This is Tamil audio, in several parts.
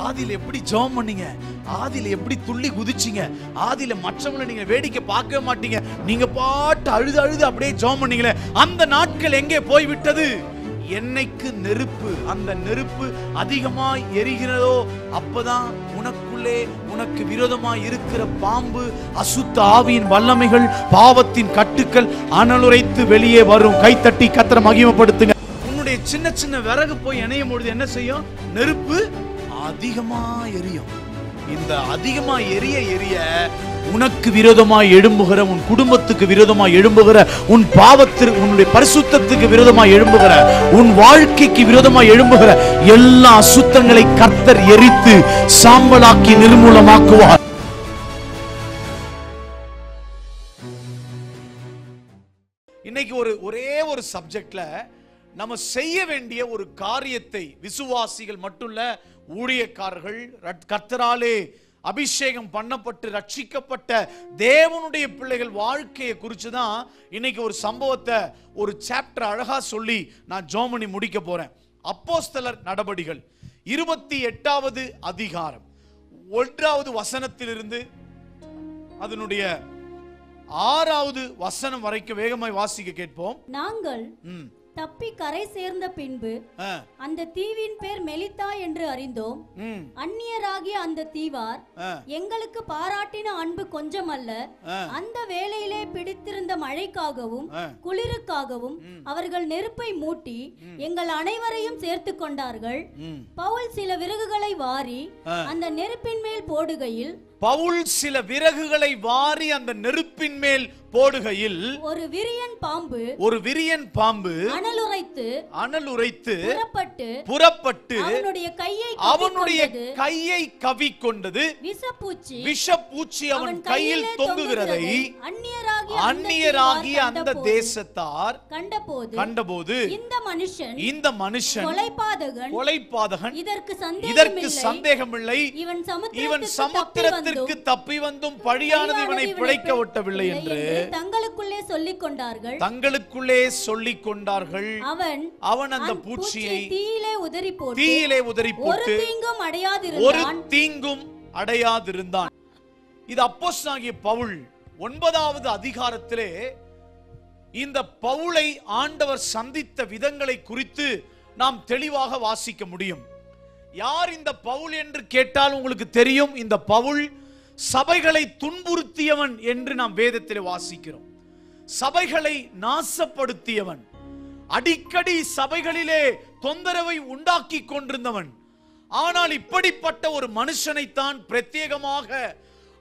ஆதியில எப்படி ஜெபம் பண்ணீங்க, ஆதியில எப்படி துள்ளி குதிச்சீங்க, ஆதியில மற்றவங்களை நீங்க வேடிக்கை பார்க்கவே மாட்டீங்க, நீங்க பாட்டு அழுது அழுது அப்படியே ஜெபம் பண்ணீங்களே, அந்த நாட்கள் எங்கே போய்விட்டது? என்னைக்கு நெருப்பு, அந்த நெருப்பு அதிகமாய் எரிகிறதோ அப்பதான் உனக்குள்ளே உனக்கு விரோதமாய் இருக்கிற பாம்பு, அசுத்த ஆவியின் வல்லமைகள், பாவத்தின் கட்டுக்கள் அனலுரைத்து வெளியே வரும். கைத்தட்டி கர்த்தரை மகிமைப்படுத்துங்க. உன்னுடைய சின்ன சின்ன விறகு போய் இணையும் பொழுது என்ன செய்யும்? நெருப்பு அதிகமா எரியும். இந்த அதிகமா எரிய எரிய உனக்கு விரோதமாய் எழும்புகிற, உன் குடும்பத்துக்கு விரோதமாய் எழும்புகிற, உன் பாவத்திற்கு, உன்னுடைய பரிசுத்தத்துக்கு விரோதமாய் எழும்புகிற, உன் வாழ்க்கைக்கு விரோதமாய் எழும்புகிற எல்லா அசுத்தங்களை கர்த்தர் எரித்து சாம்பலாக்கி நிர்மூலமாக்குவார். இன்னைக்கு ஒரே ஒரு சப்ஜெக்ட்ல நம்ம செய்ய வேண்டிய ஒரு காரியத்தை விசுவாசிகள் மட்டும் இல்ல, ஊழியக்காரர்கள், கர்த்தராலே அபிஷேகம் பண்ணப்பட்டு ரட்சிக்கப்பட்ட தேவனுடைய பிள்ளைகள் வாழ்க்கையை குறித்து தான் இன்னைக்கு ஒரு சம்பவத்தை, ஒரு சாப்டர் அழகா சொல்லி நான் ஜெபம் முடிக்க போறேன். அப்போஸ்தலர் நடபடிகள் 28வது அதிகாரம் 1வது வசனத்திலிருந்து அதனுடைய 6வது வசனம் வரைக்கும் வேகமாய் வாசிக்க கேட்போம். நாங்கள் தப்பி கரை சேர்ந்த பின்பு அந்த தீவின் பேர் மெலித்தா என்று அறிந்தோம். அந்நியராகிய அந்த தீவார் எங்களுக்கு பாராட்டின அன்பு கொஞ்சமல்ல, அந்த வேளையிலே பிடித்திருந்த மழைக்காகவும் குளிருக்காகவும் அவர்கள் நெருப்பை மூட்டி எங்கள் அனைவரையும் சேர்த்து கொண்டார்கள். பவுல் சில விறகுகளை வாரி அந்த நெருப்பின் மேல் போடுகையில் ஒரு விரியன் பாம்பு அனலுரைத்து புறப்பட்டு அவனுடைய கையை கவ்விக்கொண்டது. விஷப்பூச்சி அவன் கையில் தொங்குகிறதை அந்நியராகிய அந்த தேசத்தார் கண்டபோது இந்த மனுஷன் கொலைபாதகன், இதற்கு சந்தேகமில்லை, இவன் சமுத்திரத்திற்கு தப்பி வந்தும் பழியானது இவனை பிழைக்க ஒட்டவில்லை என்று தங்களுக்குள்ளே சொல்லிக் கொண்டார்கள். அவன் அந்த பூச்சியை தீயிலே உதறி போட்டு ஒரு தீங்கும் அடையாதிருந்தான். இது அப்போஸ்தலனாகிய பவுல் 9வது அதிகாரத்திலே இந்த பவுலை ஆண்டவர் சந்தித்த விதங்களை குறித்து நாம் தெளிவாக வாசிக்க முடியும். யார் இந்த பவுல் என்று கேட்டால் உங்களுக்கு தெரியும், இந்த பவுல் சபைகளை துன்புறுத்தியவன் என்று நாம் வேதத்திலே வாசிக்கிறோம். சபைகளை நாசப்படுத்தியவன், அடிக்கடி சபைகளிலே தொந்தரவை உண்டாக்கி கொண்டிருந்தவன். ஆனால் இப்படிப்பட்ட ஒரு மனுஷனைத்தான் பிரத்யேகமாக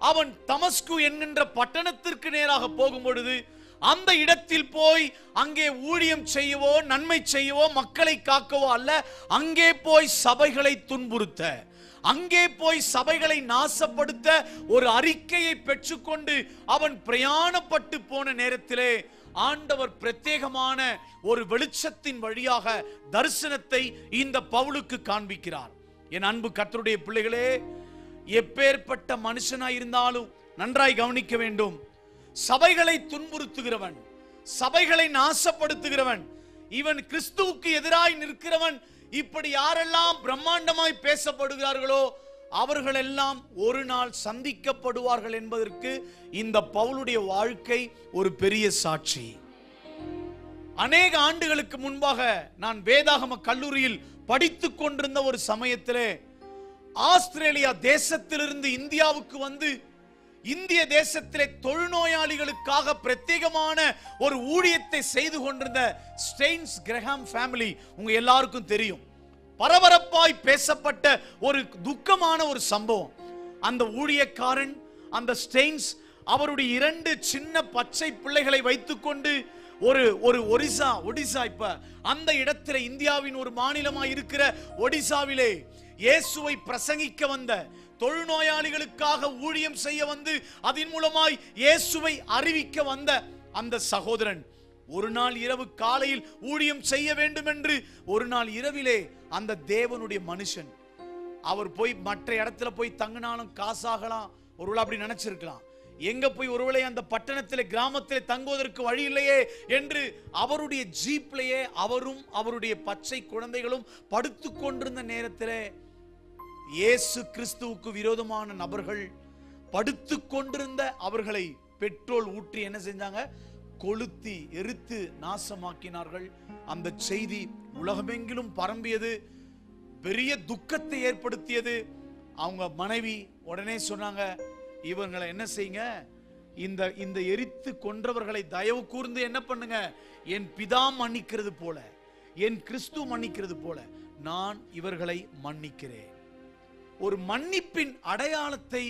அவன் தமஸ்கு என்கின்ற பட்டணத்திற்கு நேராக போகும் பொழுது அந்த இடத்தில் போய் அங்கே ஊழியம் செய்யவோ, நன்மை செய்யவோ, மக்களை காக்கவோ அல்ல, அங்கே போய் சபைகளை துன்புறுத்த, அங்கே போய் சபைகளை நாசப்படுத்த ஒரு அறிக்கையை பெற்றுக்கொண்டு அவன் பிரயாணப்பட்டு போன நேரத்திலே ஆண்டவர் பிரத்யேகமான ஒரு வெளிச்சத்தின் வழியாக தரிசனத்தை இந்த பவுலுக்கு காண்பிக்கிறார். என் அன்பு கர்த்தருடைய பிள்ளைகளே, எப்பேற்பட்ட மனுஷனாய் இருந்தாலும் நன்றாய் கவனிக்க வேண்டும். சபைகளை துன்புறுத்துகிறவன், சபைகளை நாசப்படுத்துகிறவன், இவன் கிறிஸ்துவுக்கு எதிராய் நிற்கிறவன், இப்படி யாரெல்லாம் பிரம்மாண்டமாய் பேசப்படுகிறார்களோ அவர்களெல்லாம் ஒரு நாள் சந்திக்கப்படுவார்கள் என்பதற்கு இந்த பவுலுடைய வாழ்க்கை ஒரு பெரிய சாட்சி. அநேக ஆண்டுகளுக்கு முன்பாக நான் வேதாகம கல்லூரியில் படித்துக் கொண்டிருந்த ஒரு சமயத்திலே ஆஸ்திரேலியா தேசத்திலிருந்து இந்தியாவுக்கு வந்து இந்திய தேசத்திலே தொழுநோயாளிகளுக்காக பிரத்யேகமான ஒரு ஊழியத்தை செய்து கொண்டிருந்த ஸ்டெயின்ஸ் கிரஹாம் ஃபேமிலி உங்க எல்லாருக்கும் தெரியும். பரபரப்பாய் பேசப்பட்ட ஒரு துக்கமான ஒரு சம்பவம். அந்த ஊழியக்காரன், அந்த ஸ்டெயின்ஸ், அவருடைய 2 சின்ன பச்சை பிள்ளைகளை வைத்துக்கொண்டு ஒரு ஒடிசா இப்ப அந்த இடத்துல இந்தியாவின் ஒரு மாநிலமாய் இருக்கிற ஒடிசாவிலே இயேசுவை பிரசங்கிக்க வந்த, தொழுநோயாளிகளுக்காக ஊழியம் செய்ய வந்து அதன் மூலமாய் இயேசுவை அறிவிக்க வந்த அந்த சகோதரன் ஒரு நாள் இரவு காலையில் ஊழியம் செய்ய வேண்டும் என்று ஒரு நாள் இரவிலே அந்த தேவனுடைய மனுஷன் அவர் போய் மற்ற இடத்துல போய் தங்கினாலும் காசாகலாம், ஒருவேளை அப்படி நினைச்சிருக்கலாம். எங்க போய் ஒருவேளை அந்த பட்டணத்திலே கிராமத்திலே தங்குவதற்கு வழி இல்லையே என்று அவருடைய ஜீப்லேயே அவரும் அவருடைய பச்சை குழந்தைகளும் படுத்து கொண்டிருந்த நேரத்திலே இயேசு கிறிஸ்துவுக்கு விரோதமான நபர்கள் படுத்து கொண்டிருந்த அவர்களை பெட்ரோல் ஊற்றி என்ன செஞ்சாங்க? கொளுத்தி எரித்து நாசமாக்கினார்கள். அந்த செய்தி உலகமெங்கிலும் பரம்பியது, பெரிய துக்கத்தை ஏற்படுத்தியது. அவங்க மனைவி உடனே சொன்னாங்க, இவங்களை என்ன செய்யுங்க, இந்த எரித்து கொன்றவர்களை தயவு கூர்ந்து என்ன பண்ணுங்க, என் பிதா மன்னிக்கிறது போல, என் கிறிஸ்து மன்னிக்கிறது போல நான் இவர்களை மன்னிக்கிறேன். ஒரு மன்னிப்பின் அடையாளத்தை,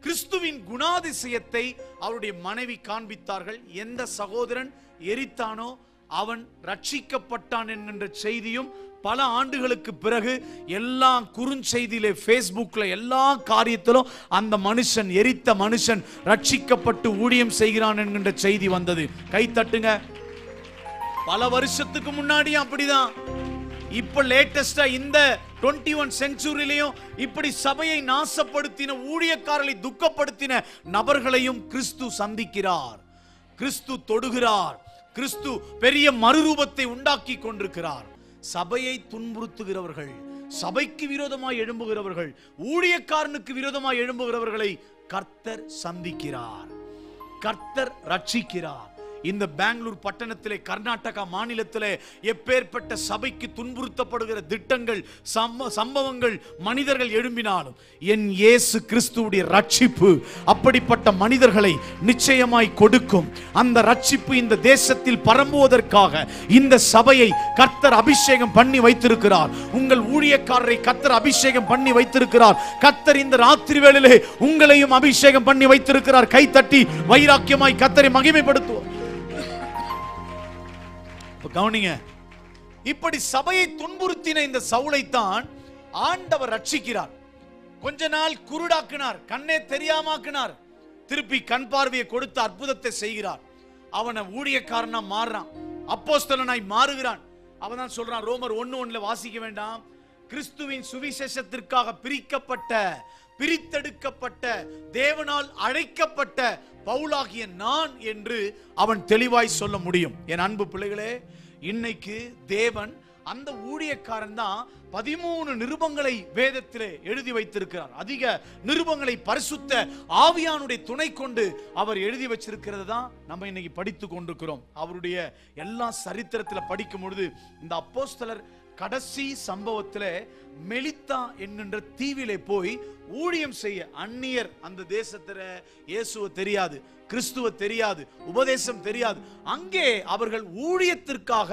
கிறிஸ்துவின் குணாதிசயத்தை அவருடைய மனைவி காண்பித்தார்கள். எந்த சகோதரன் எரித்தானோ அவன் ரட்சிக்கப்பட்டான் என்கின்ற செய்தியும் பல ஆண்டுகளுக்கு பிறகு எல்லா குறுஞ்செய்தியிலே, ஃபேஸ்புக்ல, எல்லா காரியத்திலும் அந்த மனுஷன், எரித்த மனுஷன் ரட்சிக்கப்பட்டு ஊழியம் செய்கிறான் என்கின்ற செய்தி வந்தது. கை தட்டுங்க. பல வருஷத்துக்கு முன்னாடியும் அப்படிதான். இப்ப லேட்டஸ்டா இந்த 21 செஞ்சுரியிலையும் இப்படி சபையை நாசப்படுத்தின, ஊழியக்காரர்களை துக்கப்படுத்தின நபர்களையும் கிறிஸ்து சந்திக்கிறார், கிறிஸ்து தொடுகிறார், கிறிஸ்து பெரிய மறுரூபத்தை உண்டாக்கி கொண்டிருக்கிறார். சபையை துன்புறுத்துகிறவர்கள், சபைக்கு விரோதமாய் எழும்புகிறவர்கள், ஊழியக்காரனுக்கு விரோதமாய் எழும்புகிறவர்களை கர்த்தர் சந்திக்கிறார், கர்த்தர் ரட்சிக்கிறார். இந்த பெங்களூர் பட்டணத்திலே, கர்நாடகா மாநிலத்திலே எப்பேற்பட்ட சபைக்கு துன்புறுத்தப்படுகிற திட்டங்கள், சம்பவங்கள், மனிதர்கள் எழும்பினாலும் என் இயேசு கிறிஸ்துவுடைய ரட்சிப்பு அப்படிப்பட்ட மனிதர்களை நிச்சயமாய் கொடுக்கும். அந்த ரட்சிப்பு இந்த தேசத்தில் பரம்புவதற்காக இந்த சபையை கர்த்தர் அபிஷேகம் பண்ணி வைத்திருக்கிறார். உங்கள் ஊழியக்காரரை கர்த்தர் அபிஷேகம் பண்ணி வைத்திருக்கிறார். கர்த்தர் இந்த ராத்திரி வேளையிலே உங்களையும் அபிஷேகம் பண்ணி வைத்திருக்கிறார். கை தட்டி வைராக்கியமாய் கர்த்தரை மகிமைப்படுத்துவோம். கவனிங்க, இப்படி சபையை துன்புறுத்தின இந்த சவுலைத்தான் ஆண்டவர் ரட்சிக்கிறார். கொஞ்ச நாள் குருடாக்கினார், கண்ணே தெரியாமாக்கினார், திருப்பி கண் பார்வையை கொடுத்து அற்புதத்தை செய்கிறார். அவனை ஊழியக்காரனா மாறுறான், அப்போஸ்தலனாய் மாறுகிறான். அவன் தான் சொல்றான், ரோமர் 1:1 வாசிக்க வேண்டாம், கிறிஸ்துவின் சுவிசேஷத்திற்காக பிரித்தெடுக்கப்பட்ட தேவனால் அழைக்கப்பட்ட பவுலாகிய நான் என்று அவன் தெளிவாய் சொல்ல முடியும். என் அன்பு பிள்ளைகளே, இன்னைக்கு தேவன் அந்த ஊழியக்காரன் தான் 13 நிருபங்களை வேதத்திலே எழுதி வைத்திருக்கிறார். அதிக நிருபங்களை பரிசுத்த ஆவியானுடைய துணை கொண்டு அவர் எழுதி வச்சிருக்கிறது தான் நம்ம இன்னைக்கு படித்து கொண்டிருக்கிறோம். அவருடைய எல்லா சரித்திரத்தில் படிக்கும் பொழுது இந்த அப்போஸ்தலர் கடைசி சம்பவத்தில் மெலித்தா என்கின்ற தீவிலே போய் ஊழியம் செய்ய, அந்நியர் அந்த தேசத்துல இயேசுவை தெரியாது, கிறிஸ்துவ தெரியாது, உபதேசம் தெரியாது, அங்கே அவர்கள் ஊழியத்திற்காக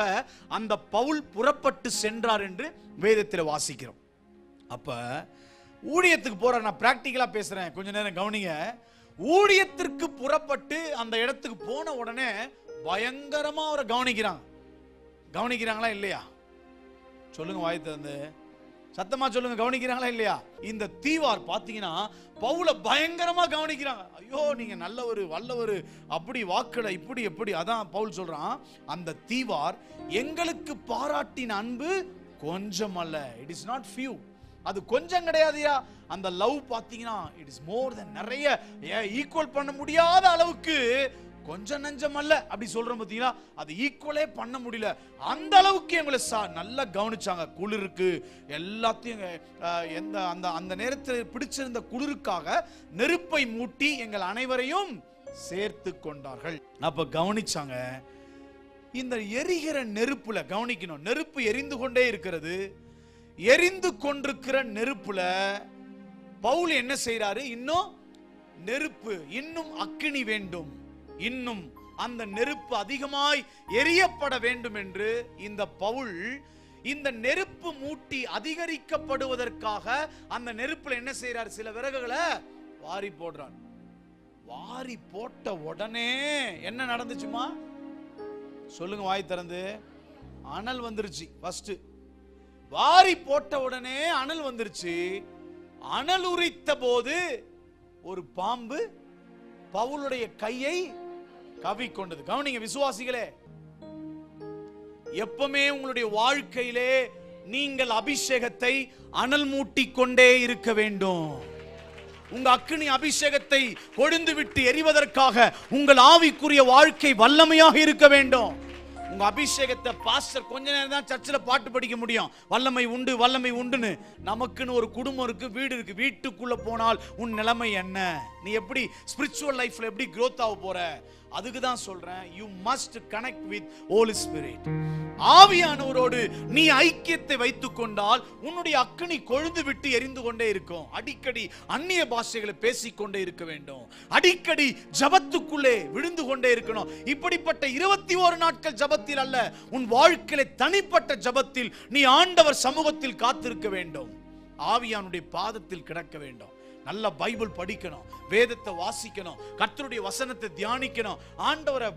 அந்த பவுல் புறப்பட்டு சென்றார் என்று வேதத்தில் வாசிக்கிறோம். அப்ப ஊழியத்துக்கு போற, நான் பிராக்டிக்கலா பேசுறேன், கொஞ்ச நேரம் கவனிங்க. ஊழியத்திற்கு புறப்பட்டு அந்த இடத்துக்கு போன உடனே பயங்கரமா அவரை கவனிக்கிறாங்களா இல்லையா? சொல்லுங்க, வாய் திறந்து சத்தமா சொல்லுங்க, கவனிக்கிறாங்களா இல்லையா? இந்த தீவார் பாத்தீங்கன்னா பவுல பயங்கரமா கவனிக்கிறாங்க. ஐயோ, நீங்க நல்லவர், வல்லவர், அப்படி வாக்குல இப்படி எப்படி. அதான் பவுல் சொல்றான், அந்த தீவார் எங்களுக்கு பாராட்டின அன்பு கொஞ்சம் அல்ல, இட் இஸ் நாட் ஃபியூ. அது கொஞ்சம் கிடையாதுயா. அந்த லவ் பாத்தீங்கன்னா இட் இஸ் மோர் தென், நிறைய ஈக்குவல் பண்ண முடியாத அளவுக்கு கொஞ்சம் நஞ்சம் அல்ல அப்படி சொல்றோம் பாத்தீங்களா, அது ஈக்குவலே பண்ண முடியல. அந்த அளவுக்கு எங்களை நல்லா கவனிச்சாங்க. குளிருக்கு எல்லாத்தையும் அந்த நேரத்தில் பிடிச்சிருந்த குளிருக்காக நெருப்பை மூட்டி எங்கள் அனைவரையும் சேர்த்து கொண்டார்கள். அப்ப கவனிச்சாங்க. இந்த எரிகிற நெருப்புல கவனிக்கணும், நெருப்பு எரிந்து கொண்டே இருக்கிறது. எரிந்து கொண்டிருக்கிற நெருப்புல பவுல் என்ன செய்யறாரு, இன்னும் நெருப்பு, இன்னும் அக்கினி வேண்டும், இன்னும் அந்த நெருப்பு அதிகமாய் எரியப்பட வேண்டும் என்று இந்த பவுல் இந்த நெருப்பு மூட்டி அதிகரிக்கப்படுவதற்காக அந்த நெருப்புல என்ன செய்யறார், சில விறகுகளை வாரி போடுறார். வாரி போட்ட உடனே என்ன நடந்துச்சுமா சொல்லுங்க, வாய் திறந்து. அனல் வந்துருச்சு. ஃபர்ஸ்ட் வாரி போட்ட உடனே அனல் வந்துருச்சு. அனல் உரித்த போது ஒரு பாம்பு பவுலுடைய கையை கவ்விக்கொண்டது. கவனிங்க விசுவாசிகளே, எப்பவுமே உங்களுடைய வாழ்க்கையிலே நீங்கள் அபிஷேகத்தை அனல் மூட்டி கொண்டே இருக்க வேண்டும். உங்க அக்கினி அபிஷேகத்தை கொழுந்து விட்டு எரிவதற்காக உங்கள் ஆவிக்குரிய வாழ்க்கை வல்லமையாக இருக்க வேண்டும். உங்க உங்க அபிஷேகத்தை பாஸ்டர் கொஞ்ச நேரம் தான் சர்ச்சில் பாட்டு படிக்க முடியும், வல்லமை உண்டு வல்லமை உண்டுன்னு. நமக்குன்னு ஒரு குடும்பம் இருக்கு, வீடு இருக்கு. வீட்டுக்குள்ள போனால் உன் நிலைமை என்ன? நீ எப்படி ஸ்பிரிச்சுவல் லைஃப்ல எப்படி growth ஆக போற? அதுக்கு தான் சொல்றேன், you must connect with Holy Spirit. ஆவியானவரோடு நீ ஐக்கியத்தை வைத்துக் கொண்டால் உன்னுடைய அக்கினி கொழுந்து விட்டு எரிந்து கொண்டே இருக்கும். அடிக்கடி அந்நிய பாஷைகளை பேசிக்கொண்டே இருக்க வேண்டும். அடிக்கடி ஜபத்துக்குள்ளே விழுந்து கொண்டே இருக்கணும். இப்படிப்பட்ட 21 நாட்கள் ஜபத்தில் அல்ல, உன் வாழ்க்கையில தனிப்பட்ட ஜபத்தில் நீ ஆண்டவர் சமூகத்தில் காத்திருக்க வேண்டும். ஆவியானுடைய பாதத்தில் கிடக்க வேண்டும். நல்ல பைபிள் படிக்கணும், வேதத்தை வாசிக்கணும், கர்த்தருடைய வசனத்தை தியானிக்கணும். ஆண்டவரை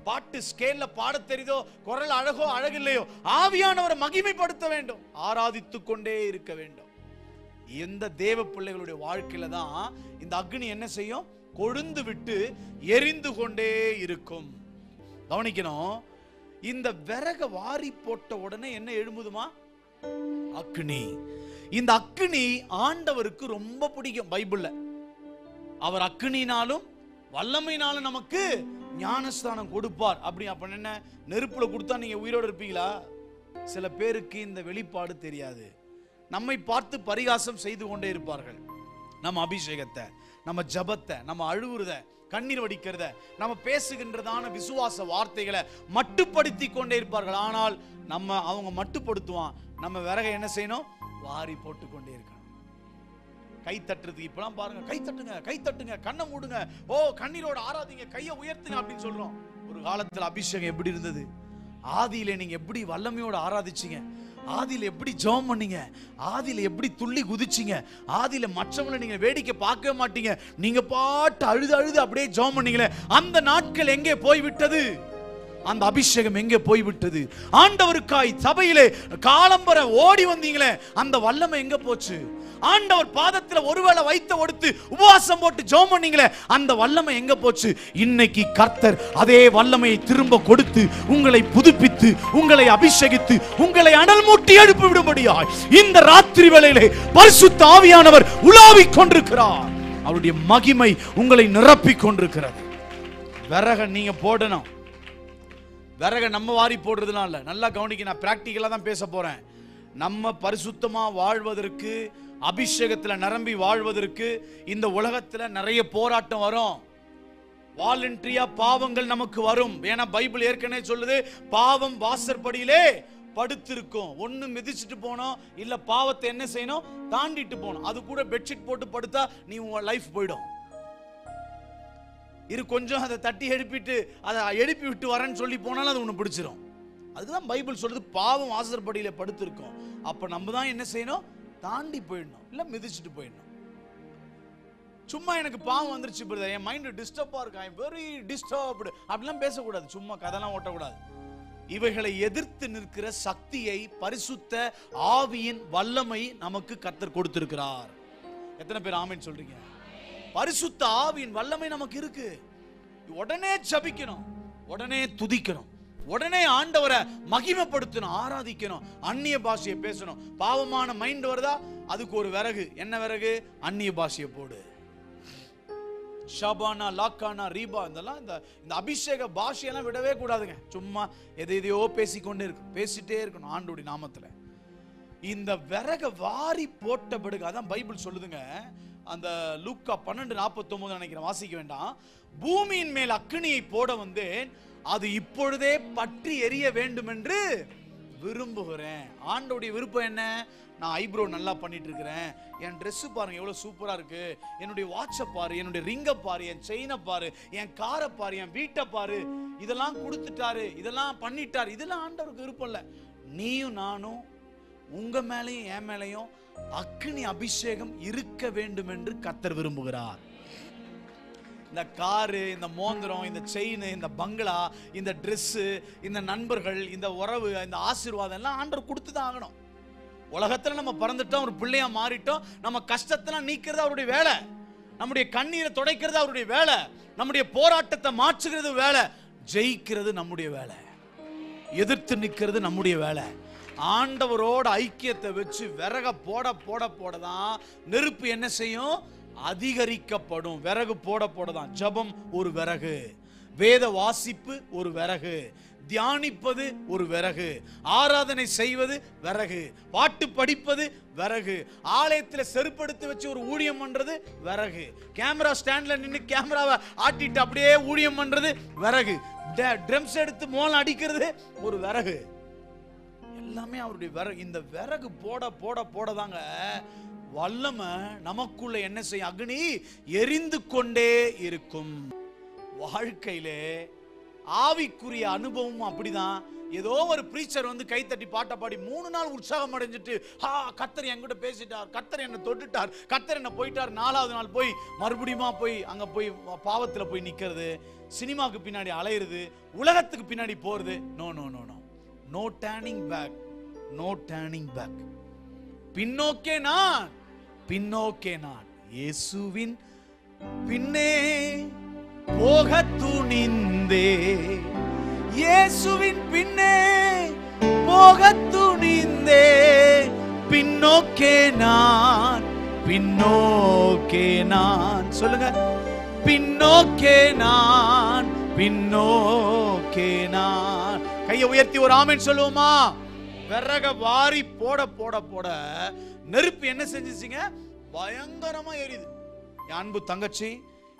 பாட்டு ஸ்கேல்ல பாட தெரியுதோ, குரல் அழகோ அழகில்லையோ, ஆவியானவரை மகிமைப்படுத்த வேண்டும், ஆராதித்துக் கொண்டே இருக்க வேண்டும். எந்த தேவ பிள்ளைகளுடைய வாழ்க்கையில தான் இந்த அக்னி என்ன செய்யும்? கொழுந்து விட்டு எரிந்து கொண்டே இருக்கும். கவனிக்கணும், இந்த விறக வாரி போட்ட உடனே என்ன எழும்புதுமா? அக்னி. இந்த அக்னி ஆண்டவருக்கு ரொம்ப பிடிக்கும். பைபிள்ல அவர் அக்னினாலும் வல்லமைனாலும் நமக்கு ஞானஸ்தானம் கொடுப்பார். அப்படி அப்ப என்ன, நெருப்புல கொடுத்தா நீங்க உயிரோடு இருப்பீங்களா? சில பேருக்கு இந்த வெளிப்பாடு தெரியாது. நம்மை பார்த்து பரிகாசம் செய்து கொண்டே இருப்பார்கள். நம்ம அபிஷேகத்தை, நம்ம ஜபத்தை, நம்ம அழுவுறத, கண்ணீர் வடிக்கிறத, நம்ம பேசுகின்றதான விசுவாச வார்த்தைகளை மட்டுப்படுத்தி கொண்டே இருப்பார்கள். ஆனால் அவங்க மட்டுப்படுத்துவான், நம்ம விறகை என்ன செய்யணும்? வாரி போட்டு கொண்டே இருக்கணும். கை தட்டுறதுக்கு இப்பெல்லாம் பாருங்க, கை தட்டுங்க கை தட்டுங்க, கண்ணை மூடுங்க, ஓ கண்ணீரோட ஆராதிங்க, கையை உயர்த்துங்க அப்படின்னு சொல்றோம். ஒரு காலத்துல அபிஷேகம் எப்படி இருந்தது? ஆதியில நீங்க எப்படி வல்லமையோட ஆராதிச்சீங்க? ஆதியில எப்படி ஜெபம் பண்ணீங்க? ஆதியில எப்படி துள்ளி குதிச்சீங்க? ஆதியில மற்றவங்களை நீங்க வேடிக்கை பார்க்கவே மாட்டீங்க, நீங்க பாட்டு அழுது அழுது அப்படியே ஜெபம் பண்ணீங்களே, அந்த நாட்கள் எங்கே போய்விட்டது? அந்த அபிஷேகம் எங்கே போய்விட்டது? ஆண்டவருக்காய் சபையிலே காலம்பர ஓடி வந்தீங்களே, அந்த வல்லமை எங்க போச்சு? ஆண்டவர் பாதத்துல ஒருவேளை வைத்த ஒடுத்து உபவாசம் போட்டு ஜெபம் பண்ணீங்களே, அந்த வல்லமை எங்க போச்சு? இன்னைக்கு கர்த்தர் அதே வல்லமையை திரும்ப கொடுத்து உங்களை புதுப்பித்து, உங்களை அபிஷேகித்து, உங்களை அனல் மூட்டி எழுப்பி விடும்படியாய் இந்த ராத்திரி வேளையிலே பரிசுத்த ஆவியானவர் உலாவிக் கொண்டிருக்கிறார். அவருடைய மகிமை உங்களை நிரப்பிக் கொண்டிருக்கிறது. விறக நீங்க போடணும். விறக நம்ம வாரி போடுறதுனால நல்லா கவனிக்க, நான் பிராக்டிக்கலா தான் பேச போறேன். நம்ம பரிசுத்தமா வாழ்வதற்கு, அபிஷேகத்துல நிரம்பி வாழ்வதற்கு இந்த உலகத்துல நிறைய போராட்டம் வரும். வாலண்டரியா பாவங்கள் நமக்கு வரும். ஏன்னா பைபிள் ஏற்கனவே சொல்லுது, பாவம் வாசற்படியிலே படுத்திருக்கும். ஒண்ணு மிதிச்சுட்டு போனோம், இல்ல பாவத்தை என்ன செய்யணும்? தாண்டிட்டு போனோம். அது கூட பெட்ஷீட் போட்டு படுத்தா நீ உங்க லைஃப் போயிடும். கொஞ்சம் அதை தட்டி எழுப்பிட்டு அதை எழுப்பி விட்டு வரேன்னு சொல்லி போனாலும் அது ஒன்று பிடிச்சிரும். அதுதான் பைபிள் சொல்லுது, பாவம் வாசற்படியில படுத்திருக்கும். அப்ப நம்ம தான் என்ன செய்யணும்? தாண்டி போயிடணும், இல்ல மிதிச்சுட்டு போயிடணும். சும்மா எனக்கு பாவம் வந்துருச்சு பிரதர், என் மைண்ட் டிஸ்டர்பா இருக்கு, ஐ எம் வெரி டிஸ்டர்ப்டு அப்படிலாம் பேசக்கூடாது. சும்மா கதெல்லாம் ஓட்டக்கூடாது. இவைகளை எதிர்த்து நிற்கிற சக்தியை பரிசுத்த ஆவியின் வல்லமை நமக்கு கர்த்தர் கொடுத்திருக்கிறார். எத்தனை பேர் ஆமென் சொல்றீங்க? பரிசுத்த ஆவியின் வல்லமை நமக்கு இருக்கு. உடனே ஜபிக்கணும், உடனே துதிக்கணும், உடனே ஆண்டவரை மகிமைப்படுத்தணும், ஆராதிக்கணும், அந்நிய பாஷையை பேசணும். பாவமான மைண்ட் வருதா, அதுக்கு ஒரு விறகு. என்ன விறகு? அந்நிய பாஷையை போடு. ஷபானா, லாக்கானா, ரீபா, இதெல்லாம் இந்த அபிஷேக பாஷையெல்லாம் விடவே கூடாதுங்க. சும்மா எதையோ பேசிட்டே இருக்கணும் ஆண்டவருடைய நாமத்துல. இந்த விறக வாரி போட்ட பிறகு, அதான் பைபிள் சொல்லுதுங்க, அந்த லூக்கா 12:49 நினைக்கிறேன், வாசிக்க வேண்டாம். பூமியின் மேல் அக்கினியை போட வந்தேன், அது இப்பொழுதே பற்றி எரிய வேண்டும் என்று விரும்புகிறேன். ஆண்டவருடைய விருப்பம் என்ன? நான் ஐப்ரோ நல்லா பண்ணிட்டு இருக்கிறேன், என் ட்ரெஸ் பாருங்க எவ்வளவு சூப்பரா இருக்கு, என்னுடைய வாட்சை பாரு, என்னுடைய ரிங்கை பாரு, என் செயினை பாரு, என் காரை பாரு, என் வீட்டை பாரு, இதெல்லாம் கொடுத்துட்டாரு, இதெல்லாம் பண்ணிட்டாரு. இதெல்லாம் ஆண்டவருக்கு விருப்பம் இல்லை. நீயும் நானும், உங்க மேலையும் என் மேலையும் அக்கினி அபிஷேகம் இருக்க வேண்டும் என்று கர்த்தர் விரும்புகிறார். இந்த காரு, இந்த மோந்திரம், இந்த செயின், இந்த பங்களா, இந்த ட்ரெஸ், இந்த நண்பர்கள், இந்த உறவு, இந்த ஆசீர்வாதம் எல்லாம் ஆண்டவர் கொடுத்துதான் ஆகணும். உலகத்துல நம்ம பறந்துட்டோம், ஒரு பிள்ளையா மாறிட்டோம், நம்ம கஷ்டத்தெல்லாம் நீக்கிறது அவருடைய வேலை, நம்முடைய கண்ணீரை துடைக்கிறது அவருடைய வேலை, நம்முடைய போராட்டத்தை மாற்றுகிறது வேலை, ஜெயிக்கிறது நம்முடைய வேலை, எதிர்த்து நிற்கிறது நம்முடைய வேலை. ஆண்டவரோட ஐக்கியத்தை வச்சு விறக போட போட போடதான் நெருப்பு என்ன செய்யும்? அதிகரிக்கப்படும். விறகு போட போடதான். ஜபம் ஒரு விறகு, வேத வாசிப்பு ஒரு விறகு, தியானிப்பது ஒரு விறகு, ஆராதனை செய்வது விறகு, பாட்டு படிப்பது விறகு, ஆலயத்தில் செருப்படுத்தி வச்சு ஒரு ஊழியம் பண்றது விறகு, கேமரா ஸ்டாண்ட்ல நின்று கேமராவை ஆட்டிட்டு அப்படியே ஊழியம் பண்றது விறகு, ட்ரம்ஸ் எடுத்து மோளம் அடிக்கிறது ஒரு விறகு. எல்லாமே அவருடைய விறகு. இந்த விறகு போட போட போடதாங்க வல்லமை நமக்குள்ள என்ன செய்யும்? அக்னி எரிந்து கொண்டே இருக்கும். வாழ்க்கையிலே ஆவிக்குரிய அனுபவம் அப்படிதான். ஏதோ ஒரு பிரீச்சர் வந்து கைத்தட்டி பாட்டை பாடி 3 நாள் உற்சாகம் அடைஞ்சிட்டு, கர்த்தர் என்கிட்ட பேசிட்டார், கர்த்தர் என்னை தொட்டுட்டார், கர்த்தர் என்ன போயிட்டார், 4வது நாள் போய் மறுபடியுமா போய் அங்க போய் பாவத்தில் போய் நிக்கிறது, சினிமாக்கு பின்னாடி அலையிறது, உலகத்துக்கு பின்னாடி போறது. No no no no no turning back, no turning back. பின்னோக்கே நான், பின்னோக்கே நான் இயேசுவின் பின்னே போக துணிந்தே, இயேசுவின் பின்னே போக துணிந்தே, பின்னோக்கே நான், பின்னோக்கே நான். சொல்லுங்க, பின்னோக்கே நான், பின்னோக்கே நான். கையை உயர்த்தி ஒரு ஆமென் சொல்லுவோமா? விறக வாரி போட போட போட நெருப்பு என்ன செஞ்சுச்சுங்க? பயங்கரமா எரியுது. என் அன்பு தங்கச்சி,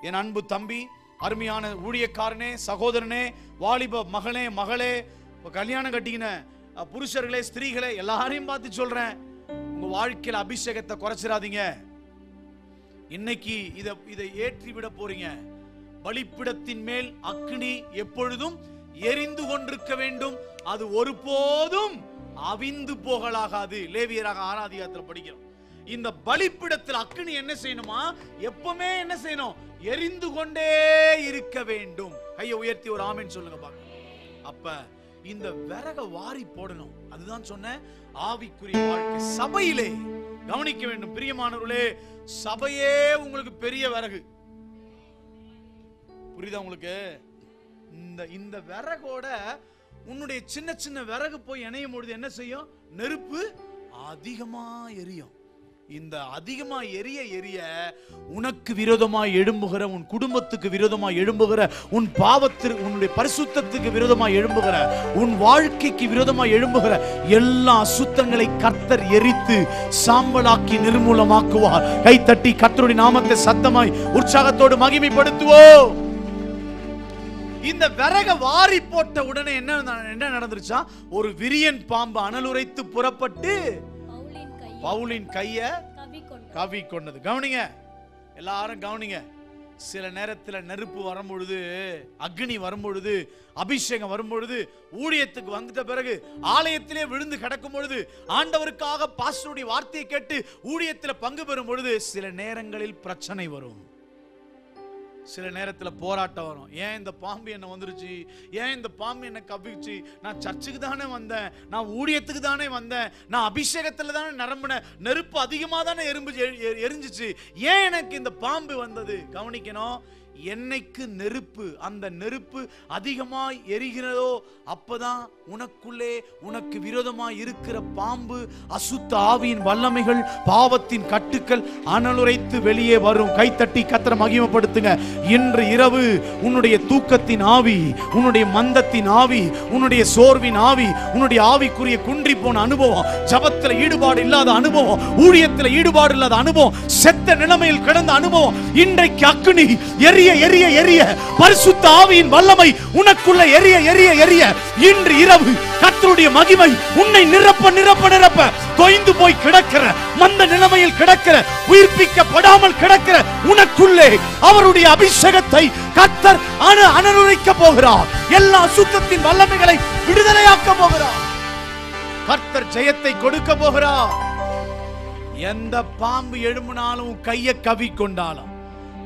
என் அன்பு தம்பி, அருமையான ஊழியக்காரனே, சகோதரனே, வாலிப மகனே, மகளே, கல்யாணம் கட்டிக்கின புருஷர்களே, ஸ்திரீகளே, எல்லாரையும் பார்த்து சொல்றேன், உங்க வாழ்க்கையில அபிஷேகத்தை குறைச்சிடாதீங்க. இன்னைக்கு இதை ஏற்றி விட போறீங்க. பலிபீடத்தின் மேல் அக்னி எப்பொழுதும் எரிந்து கொண்டிருக்க வேண்டும். அது ஒருபோதும் அவிந்து போகலாகாது. லேவியராக 6ஆம் அதிகாரத்தில் படிக்கிறோம். இந்த பலிபீடத்தில் அக்னி என்ன செய்யணுமா? எப்பவுமே என்ன செய்யணும்? எரிந்து கொண்டே இருக்க வேண்டும். கையை உயர்த்தி ஒரு ஆமென் சொல்லுங்க பாக்க. அப்ப இந்த விறக வாரி போடணும். அதுதான் சொன்ன ஆவிக்குரிய வாழ்க்கை. சபையிலே கவனிக்க வேண்டும் பிரியமானவர்களே, சபையே உங்களுக்கு பெரிய விறகு. புரியுதா உங்களுக்கு? இந்த விறகோட உன்னுடைய சின்ன சின்ன விறகு போய் இணையும் பொழுது என்ன செய்யும்? நெருப்பு அதிகமா எரியும். இந்த அதிகமா எரிய எரிய உனக்கு விரோதமாய் எழும்புகிற, உன் குடும்பத்துக்கு விரோதமாய் எழும்புகிற, உன் பாவத்திற்கு, உன்னுடைய பரிசுத்தத்துக்கு விரோதமாய் எழும்புகிற, உன் வாழ்க்கைக்கு விரோதமாய் எழும்புகிற எல்லா அசுத்தங்களை கர்த்தர் எரித்து சாம்பலாக்கி நிர்மூலமாக்குவார். கை தட்டி கர்த்தருடைய நாமத்தை சத்தமாய் உற்சாகத்தோடு மகிமைப்படுத்துவோம். இந்த விறக வாரி போட்ட உடனே என்ன நடந்துருச்சா? ஒரு விரியன் பாம்பு அனலுரைத்து புறப்பட்டு பவுலின் கைய கவி கொண்டது. கவனிங்க, எல்லாரும் கவனிங்க. சில நேரத்தில் நெருப்பு வரும்பொழுது, அக்னி வரும்பொழுது, அபிஷேகம் வரும்பொழுது, ஊழியத்துக்கு வந்துட்ட பிறகு ஆலயத்திலே விழுந்து கிடக்கும் பொழுது, ஆண்டவருக்காக பாஸ்டருடைய வார்த்தையை கேட்டு ஊழியத்தில் பங்கு பெறும் பொழுது சில நேரங்களில் பிரச்சனை வரும். சில நேரத்தில் போராட்டம் வரும். ஏன் இந்த பாம்பு என்ன வந்துருச்சு? ஏன் இந்த பாம்பு என்ன கவ்விச்சு? நான் சர்ச்சுக்கு தானே வந்தேன், நான் ஊழியத்துக்கு தானே வந்தேன், நான் அபிஷேகத்தில் தானே நிரம்பினேன், நெருப்பு அதிகமாக தானே எரிஞ்சிச்சு, ஏன் எனக்கு இந்த பாம்பு வந்தது? கவனிக்கணும். என்னைக்கு நெருப்பு, அந்த நெருப்பு அதிகமாய் எரிகிறதோ அப்பதான் உனக்குள்ளே உனக்கு விரோதமாய் இருக்கிற பாம்பு, அசுத்த ஆவியின் வல்லமைகள், பாவத்தின் கட்டுக்கள் அனலுரைத்து வெளியே வரும். கைத்தட்டி கர்த்தரை மகிமைப்படுத்துங்க. இன்று இரவு உன்னுடைய தூக்கத்தின் ஆவி, உன்னுடைய மந்தத்தின் ஆவி, உன்னுடைய சோர்வின் ஆவி, உன்னுடைய ஆவிக்குரிய குன்றி போன அனுபவம், ஜபத்தில் ஈடுபாடு இல்லாத அனுபவம், ஊழியத்தில் ஈடுபாடு இல்லாத அனுபவம், செத்த நிலைமையில் கிடந்த அனுபவம், இன்றைக்கு அக்னி எரிய எரிய எரிய பரிசுத்த ஆவியின் வல்லமை உனக்குள்ள எரிய எரிய எரிய இன்று இரவு கர்த்தருடைய மகிமை உன்னை நிரப்ப நிரப்ப நிரப்ப தொய்ந்து போய் கிடக்கிற, மந்த நிலைமையில் கிடக்கிற, உயிர்ப்பிக்கப்படாமல் கிடக்கிற உனக்குள்ளே அவருடைய அபிஷேகத்தை கர்த்தர் அனுரைக்க போகிறார். எல்லா அசுத்தத்தின் வல்லமைகளை விடுதலையாக்க போகிறார். கர்த்தர் ஜெயத்தை கொடுக்க போகிறார். எந்த பாம்பு எழும்பினாலும் கையை கவி கொண்டாலும்,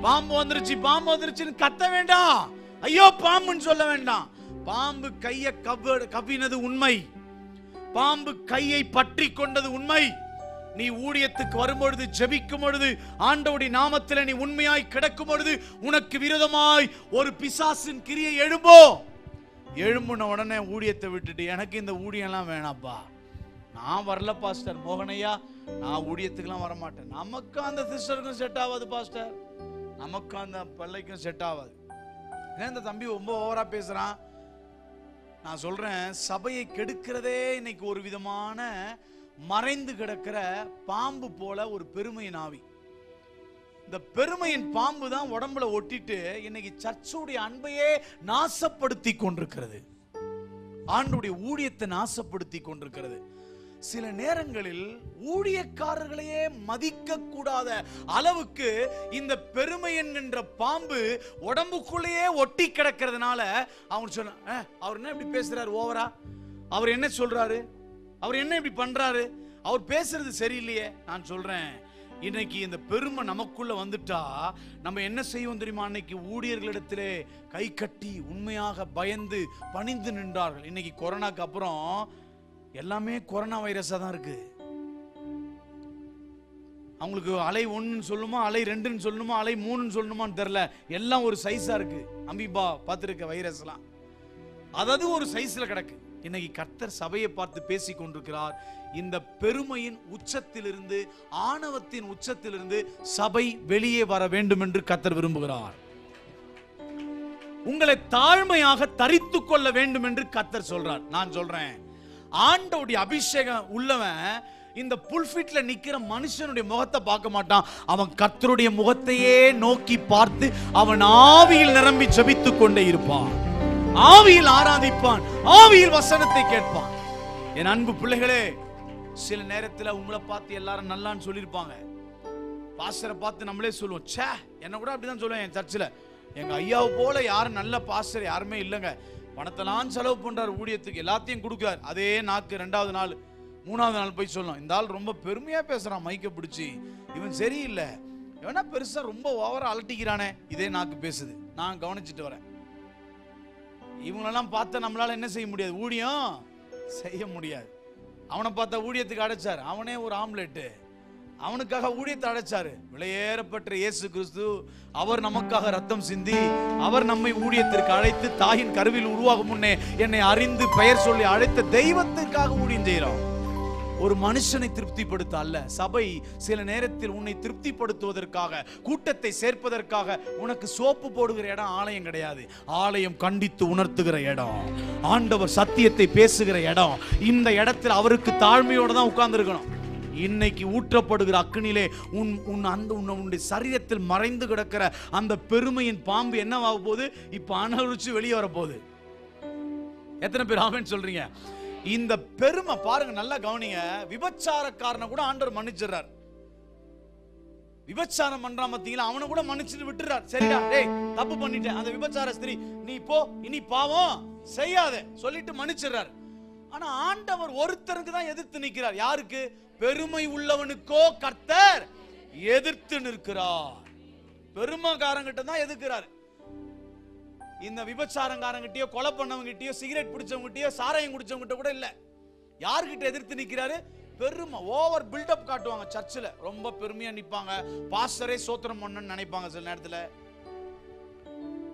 பாம்பு வந்துருச்சு பாம்பு வந்துருச்சுன்னு கத்த வேண்டாம், ஐயோ பாம்புன்னு சொல்ல வேண்டாம். பாம்பு கையை கவ்வினது உண்மை, பாம்பு கையை பற்றி கொண்டது உண்மை. நீ ஊழியத்துக்கு வரும்பொழுது, ஜெபிக்கும் பொழுது, ஆண்டவருடைய நாமத்தில் நீ உண்மையாய் கிடக்கும் பொழுது உனக்கு விரோதமாய் ஒரு பிசாசின் கிரியை எழும்புன உடனே ஊழியத்தை விட்டுட்டு எனக்கு இந்த ஊழியெல்லாம் வேணாப்பா, நான் வரல பாஸ்டர் மோகனையா, நான் ஊழியத்துக்குலாம் வரமாட்டேன், நமக்கு அந்த சிஸ்டருக்கும் செட் ஆகாது பாஸ்டர், நமக்கு அந்த பிள்ளைக்கும் செட் ஆகாது. ஏன் இந்த தம்பி ரொம்ப ஓவரா பேசுறான், நான் சொல்றேன், சபையை கெடுக்கிறதே இன்னைக்கு ஒரு விதமான மறைந்து கிடக்கிற பாம்பு போல ஒரு பெருமையின் ஆவி. இந்த பெருமையின் பாம்பு தான் உடம்புல ஒட்டிட்டு இன்னைக்கு சர்ச்சுடைய அன்பையே நாசப்படுத்தி கொண்டிருக்கிறது, ஆண்டுடைய ஊழியத்தை நாசப்படுத்தி கொண்டிருக்கிறது. சில நேரங்களில் ஊழியக்காரர்களையே மதிக்க கூடாத அளவுக்கு இந்த பெருமை என்கின்ற பாம்பு உடம்புக்குள்ளேயே ஒட்டி கிடக்கிறதுனால அவங்க சொன்ன, அவர் என்ன இப்படி பேசுறாரு ஓவரா, அவர் என்ன சொல்றாரு, அவர் என்ன இப்படி பண்றாரு, அவர் பேசுறது சரியில்லையே. நான் சொல்றேன், இன்னைக்கு இந்த பெருமை நமக்குள்ள வந்துட்டா நம்ம என்ன செய்வோம் தெரியுமா? அன்னைக்கு ஊழியர்களிடத்திலே கை கட்டி உண்மையாக பயந்து பணிந்து நின்றார்கள். இன்னைக்கு கொரோனாக்கு அப்புறம் எல்லாமே கொரோனா வைரஸா தான் இருக்கு. அவங்களுக்கு அலை 1 சொல்லுமா, அலை 2 சொல்லணுமா, அலை 3 சொல்லணுமான்னு தெரியல, எல்லாம் ஒரு சைஸா இருக்கு. அமீபா பார்த்திருக்க வைரஸ்லாம் அதாவது ஒரு சைஸ்ல கிடக்கு. இன்னைக்கு கர்த்தர் சபையை பார்த்து பேசிக் கொண்டிருக்கிறார். இந்த பெருமையின் உச்சத்திலிருந்து, ஆணவத்தின் உச்சத்திலிருந்து சபை வெளியே வர வேண்டும் என்று கர்த்தர் விரும்புகிறார். உங்களை தாழ்மையாக தரித்து கொள்ள வேண்டும் என்று கர்த்தர் சொல்றார். நான் சொல்றேன், ஆண்டவருடைய அபிஷேகம் உள்ளவன் இந்த புல்பிட்ல நிக்கிற மனுஷனுடைய முகத்தை பார்க்க மாட்டான். அவன் கர்த்தருடைய முகத்தையே நோக்கி பார்த்து அவன் ஆவியில் நிரம்பி ஜெபித்துக் கொண்டே இருப்பான், ஆவியில் ஆராதிப்பான், ஆவியில் வசனத்தை கேட்பான். என் அன்பு பிள்ளைகளே, சில நேரத்தில் உங்களை பார்த்து எல்லாரும் நல்லான்னு சொல்லியிருப்பாங்க. பாஸ்டரை பார்த்து நம்மளே சொல்லுவோம், ச்சே, என்ன கூட அப்படிதான் சொல்லுவேன். என் சர்ச்சில் எங்க ஐயாவை போல யாரும் நல்ல பாஸ்டர் யாருமே இல்லைங்க. பணத்தெல்லாம் செலவு பண்றாரு, ஊழியத்துக்கு எல்லாத்தையும் கொடுக்காரு. அதே நாக்கு 2வது நாள் 3வது நாள் போய் சொல்லணும், இந்த ஆள் ரொம்ப பெருமையா பேசுறான், மைக்க பிடிச்சி, இவன் சரியில்லை, இவனா பெருசா ரொம்ப ஓவரா அலட்டிக்கிறானே, இதே நாக்கு பேசுது. நான் கவனிச்சுட்டு வரேன். இவங்களெல்லாம் பார்த்தா நம்மளால என்ன செய்ய முடியாது? ஊழியம் செய்ய முடியாது. அவனை பார்த்தா ஊழியத்துக்கு அடைச்சார், அவனே ஒரு ஆம்லெட்டு, அவனுக்காக ஊழியத்தை அடைச்சாரு. விலையேறப்பட்ட இயேசு கிறிஸ்து, அவர் நமக்காக ரத்தம் சிந்தி, அவர் நம்மை ஊழியத்திற்கு அழைத்து, தாயின் கருவில் உருவாகும் முன்னே என்னை அறிந்து பெயர் சொல்லி அழைத்த தெய்வத்திற்காக ஊழியம் செய்கிறோம். ஒரு மனுஷனை திருப்திப்படுத்த அல்ல. சபை சில நேரத்தில் உன்னை திருப்திப்படுத்துவதற்காக, கூட்டத்தை சேர்ப்பதற்காக உனக்கு சோப்பு போடுகிற இடம் ஆலயம் கிடையாது. ஆலயம் கண்டித்து உணர்த்துகிற இடம், ஆண்டவர் சத்தியத்தை பேசுகிற இடம். இந்த இடத்தில் அவருக்கு தாழ்மையோட தான் உட்கார்ந்து இருக்கணும். இன்னைக்கு ஊற்றப்படுகிற அக்கினிலே உன்னுடைய சரீரத்தில் மறைந்து கிடக்கிற அந்த பெருமையின் பாம்பு என்னவாக போகுது? இப்ப அனலுச்சு வெளியே வரப்போகுது. எத்தனை பேர் ஆமென் சொல்றீங்க? இந்த பெருமை பாருங்க, நல்லா கவனிங்க. விபச்சாரக்காரனை கூட ஆண்டவர் மன்னிச்சிடுறார். விபச்சாரம் பண்றான் பாத்தீங்களா, அவனை கூட மன்னிச்சுட்டு விட்டுறார். சரிடா, டேய் தப்பு பண்ணிட்டேன், அந்த விபச்சார ஸ்திரீ நீ போ, இனி பாவம் செய்யாத சொல்லிட்டு மன்னிச்சிடுறார். ஆனா ஆண்டவர் ஒருத்தருக்கு தான் எதிர்த்து நிற்கிறார். யாருக்கு? பெருமை உள்ளவனுக்கோ கர்த்தர் எதிர்த்து நிற்கிறார். பெருமைக்காரங்கிட்ட தான் எதிர்க்கிறார். இந்த விபச்சாரங்காரங்கிட்டயோ, கொலை பண்ணவங்கிட்டயோ, சிகரெட் பிடிச்சவங்கிட்டயோ, சாராயம் குடிச்சவங்கிட்ட கூட இல்ல. யார்கிட்ட எதிர்த்து நிற்கிறாரு? பெருமை. ஓவர் பில்டப் காட்டுவாங்க. சர்ச்சில் ரொம்ப பெருமையா நிற்பாங்க. பாஸ்டரே சோத்திரம் பண்ணணும்னு நினைப்பாங்க. சில நேரத்தில்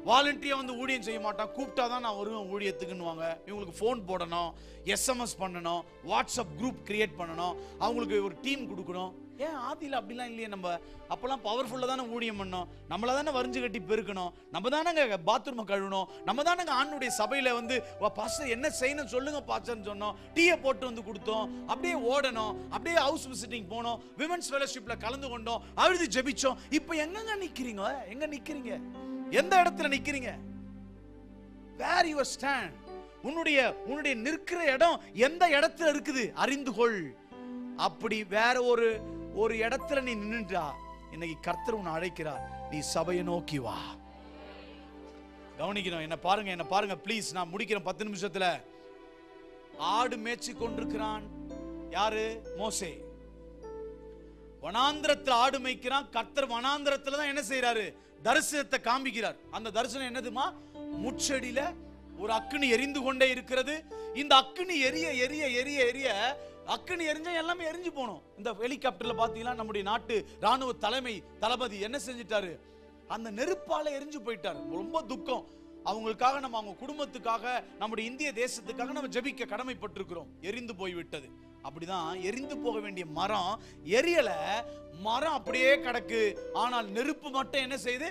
வாலண்டியா வந்து ஊழியம் செய்ய மாட்டான், கூப்பிட்டாதான் நான் வருவேன் ஊழியத்துக்குன்னுவாங்க. இவங்களுக்கு ஃபோன் போடணும், எஸ்எம்எஸ் பண்ணணும், வாட்ஸ்அப் குரூப் கிரியேட் பண்ணணும், அவங்களுக்கு ஒரு டீம் கொடுக்கணும். ஏன் ஆதியில் அப்படிலாம் இல்லையே? நம்ம அப்பெல்லாம் பவர்ஃபுல்லாக தானே ஊழியம் பண்ணோம், நம்மள தானே வரிஞ்சு கட்டி பெருக்கணும், நம்ம தானேங்க பாத்ரூமை கழுவணும், நம்ம தானேங்க ஆண்டுடைய சபையில் வந்து பாஸ்டர் என்ன செய்யணும் சொல்லுங்க பாஸ்டர்னு சொன்னோம், டீயை போட்டு வந்து கொடுத்தோம், அப்படியே ஓடணும், அப்படியே ஹவுஸ் விசிட்டிங் போனோம், விமென்ஸ் ஃபெலோஷிப்ல கலந்து கொண்டோம், அழுது ஜெபிச்சோம். இப்போ எங்கங்க நிக்கிறீங்க? எங்க நிக்கிறீங்க? எந்த இடத்துல நிக்கிறீங்க? Where you stand? உன்னுடைய நிற்கிற இடம் எந்த இடத்துல இருக்குது அறிந்து கொள். அப்படி வேற ஒரு இடத்துல நீ நின்னுட்டா, இன்னைக்கு கர்த்தர் உன்னை அழைக்கிறார், நீ சபையை நோக்கி வா. கவனிக்கணும். என்ன பாருங்க ப்ளீஸ். நான் முடிக்கிறேன் 10 நிமிஷத்துல. ஆடு மேய்ச்சி கொண்டிருக்கிறான். யாரு? மோசே. வனாந்திரத்தில் ஆடு மேய்க்கிறான். கர்த்தர் வனாந்திரத்துல தான் என்ன செய்யறாரு? தரிசனத்தை காண்பிக்கிறார். அந்த தரிசனம் என்னதுமா? முச்செடியில ஒரு அக்கினி எரிந்து கொண்டே இருக்கிறது. இந்த அக்கினி எரிய எரிய எரிய எரிய அக்கினி எரிஞ்சா எல்லாமே எரிஞ்சு போனோம். இந்த ஹெலிகாப்டர்ல பாத்தீங்கன்னா நம்முடைய நாட்டு ராணுவ தளபதி என்ன செஞ்சிட்டாரு? அந்த நெருப்பால எரிஞ்சு போயிட்டாரு. ரொம்ப துக்கம். அவங்களுக்காக நம்ம, அவங்க குடும்பத்துக்காக, நம்முடைய இந்திய தேசத்துக்காக நம்ம ஜெபிக்க கடமைப்பட்டிருக்கிறோம். எரிந்து போய்விட்டது. அப்படிதான் எரிந்து போக வேண்டிய மரம் எரியல, மரம் அப்படியே கிடக்கு. ஆனால் நெருப்பு மட்டும் என்ன செய்து?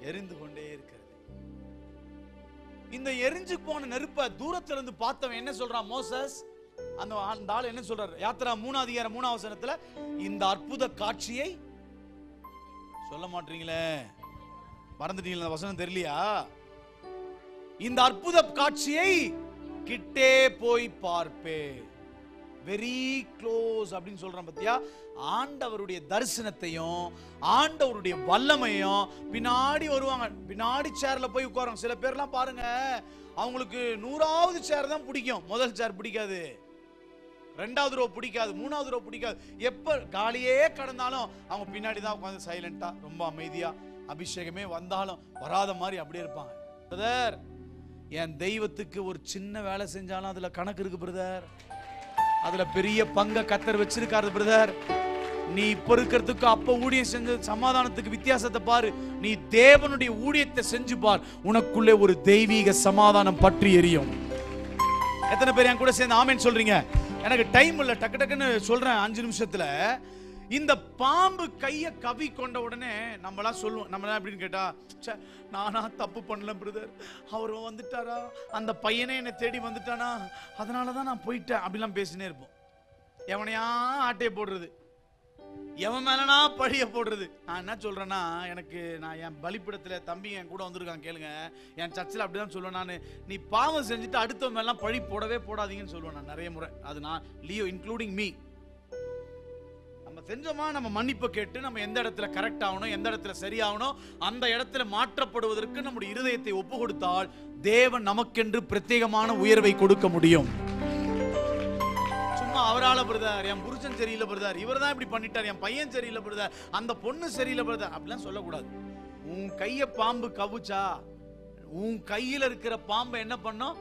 எரிந்து கொண்டே இருக்கிறது. இந்த எரிஞ்சு போன நெருப்ப தூரத்துல இருந்து பார்த்தவன் என்ன சொல்றான்? மோசஸ் அந்த ஆள் என்ன சொல்றாரு? யாத்திரா 3:3 இந்த அற்புத காட்சியை சொல்ல மாட்டீங்களே, மறந்துட்டீங்களா? வசனம் தெரியலையா? இந்த அற்புத காட்சியை கிட்டே போய் பார்ப்பே, வெரி க்ளோஸ் அப்படின்னு சொல்றான். பத்தியா, ஆண்டவருடைய தரிசனத்தையும் ஆண்டவருடைய வல்லமையும் பின்னாடி வருவாங்க, பின்னாடி சேர்ல போய் உட்காருவாங்க. சில பேர்லாம் பாருங்க, அவங்களுக்கு 100வது சேர் தான் பிடிக்கும், முதல் சேர் பிடிக்காது, 2வது ரோ பிடிக்காது, 3வது ரோ பிடிக்காது. எப்ப காலியே கடந்தாலும் அவங்க பின்னாடி தான் உட்காந்து சைலண்டா, ரொம்ப அமைதியா, அபிஷேகமே வந்தாலும் வராத மாதிரி அப்படியே இருப்பாங்க. பிரதர், என் தெய்வத்துக்கு ஒரு சின்ன வேலை செஞ்சாலும் அதுல கணக்கு இருக்கு பிரதர், அதுல பெரிய பங்க கத்தர் வச்சிருக்காரு பிரதர். நீ இப்ப இருக்கிறதுக்கு அப்ப ஊழியம் செஞ்ச சமாதானத்துக்கு வித்தியாசத்தை பாரு. நீ தேவனுடைய ஊழியத்தை செஞ்சு பார், உனக்குள்ளே ஒரு தெய்வீக சமாதானம் பற்றி எரியும். எத்தனை பேர் என் கூட சேர்ந்து ஆமென் சொல்றீங்க? எனக்கு டைம் இல்ல, டக்கு டக்குன்னு சொல்றேன் 5 நிமிஷத்துல. இந்த பாம்பு கைய கவி கொண்ட உடனே நம்மளாம் சொல்லுவோம், நம்மளாம் எப்படின்னு கேட்டா, நானா தப்பு பண்ணல பிரதர், அவர் வந்துட்டாரா, அந்த பையனே என்னை தேடி வந்துட்டானா, அதனாலதான் நான் போயிட்டேன் அப்படிலாம் பேசினே இருப்போம். எவனையா ஆட்டையை போடுறது, எவன் மேலனா பழிய போடுறது. நான் என்ன சொல்றேன்னா, நான் என் பலிப்பிடத்துல தம்பி என் கூட வந்திருக்கான் கேளுங்க, என் சர்ச்சில் அப்படிதான் சொல்லுவேன் நான், நீ பாவம் செஞ்சுட்டு அடுத்தவன் மேலாம் பழி போடவே போடாதீங்கன்னு சொல்லுவேன் நான் நிறைய முறை. அது நான் லியோ இன்க்ளூடிங் மீ. நம்ம செஞ்சோமா, நம்ம மன்னிப்பு கேட்டு நம்ம எந்த இடத்துல கரெக்ட் ஆகணும், எந்த இடத்துல சரியாகணும், அந்த இடத்துல மாற்றப்படுவதற்கு நம்முடைய இருதயத்தை ஒப்பு கொடுத்தால் தேவன் நமக்கென்று பிரத்யேகமான உயர்வை கொடுக்க முடியும். சும்மா அவரால பிரதர், என் புருஷன் சரியில்லை பிரதர், இவர் தான் இப்படி பண்ணிட்டார், என் பையன் சரியில்லை பிரதர், அந்த பொண்ணு சரியில்லை பிரதர் அப்படிலாம் சொல்லக்கூடாது. உன் கைய பாம்பு கவுச்சா, உன் கையில இருக்கிற பாம்பை என்ன பண்ணும்?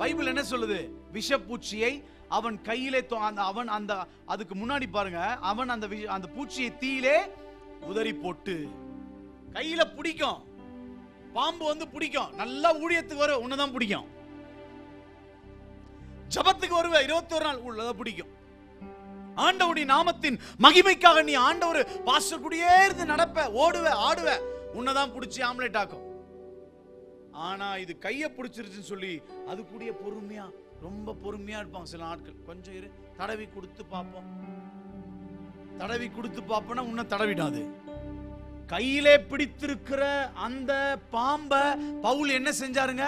பைபிள் என்ன சொல்லுது? விஷப்பூச்சியை அவன் கையிலே அவன் அந்த அதுக்கு முன்னாடி பாருங்க, அவன் அந்த பூச்சியை தீயிலே உதறி போட்டு, கையில பிடிக்கும் பாம்பு, வந்து பிடிக்கும், நல்லா ஊழியத்துக்கு வரும், உன்னதான் பிடிக்கும், ஜபத்துக்கு வருவ 21 நாள் உள்ளத பிடிக்கும். ஆண்டவருடைய நாமத்தின் மகிமைக்காக நீ ஆண்டவர் பாஸ்டர் கூடயே இருந்து நடப்ப, ஓடுவ, ஆடுவ, உன்னதான் பிடிச்சி ஆம்லேட் ஆக்கும். ஆனா இது கைய பிடிச்சிருச்சுன்னு சொல்லி அது கூடிய பொறுமையா, ரொம்ப பொறுமையா இருப்பாங்க சில ஆட்கள். கொஞ்சம் இரு, தடவி கொடுத்து பார்ப்போம், தடவி கொடுத்து பார்ப்போம்னா உன்ன தடவிடாது. கையிலே பிடித்திருக்கிற அந்த பாம்ப பவுல் என்ன செஞ்சாருங்க?